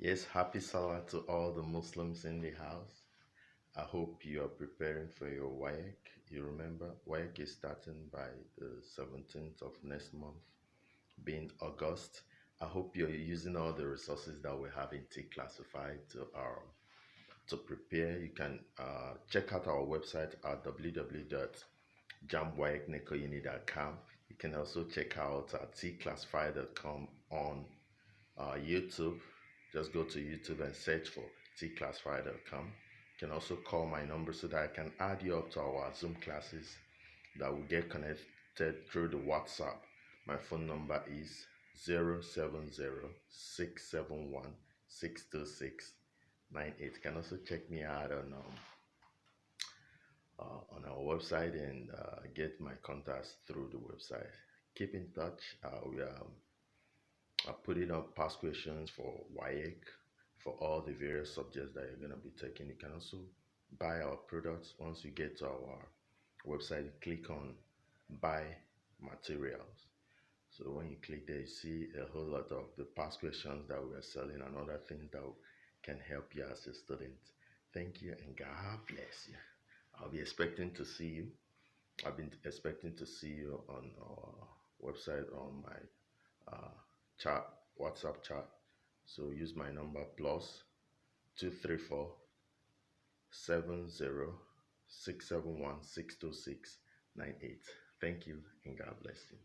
Yes, happy Salah to all the Muslims in the house. I hope you are preparing for your Waec. You remember, Waec is starting by the 17th of next month, being August. I hope you're using all the resources that we have in Tclassified to prepare. You can check out our website at www.jamwaecnekouni.com. You can also check out Tclassified.com on YouTube. Just go to YouTube and search for Tclassified.com. You can also call my number so that I can add you up to our Zoom classes that will get connected through the WhatsApp. My phone number is 070-671-62698. You can also check me out on our website and get my contacts through the website. Keep in touch. We are putting up past questions for Waec for all the various subjects that you're going to be taking. You can also buy our products. Once you get to our website, you click on buy materials. So when you click there, you see a whole lot of the past questions that we are selling and other things that can help you as a student. Thank you and God bless you. I'll be expecting to see you. I've been expecting to see you on our website on my chat, WhatsApp chat. So use my number plus 234 70 671 62698. Thank you and God bless you.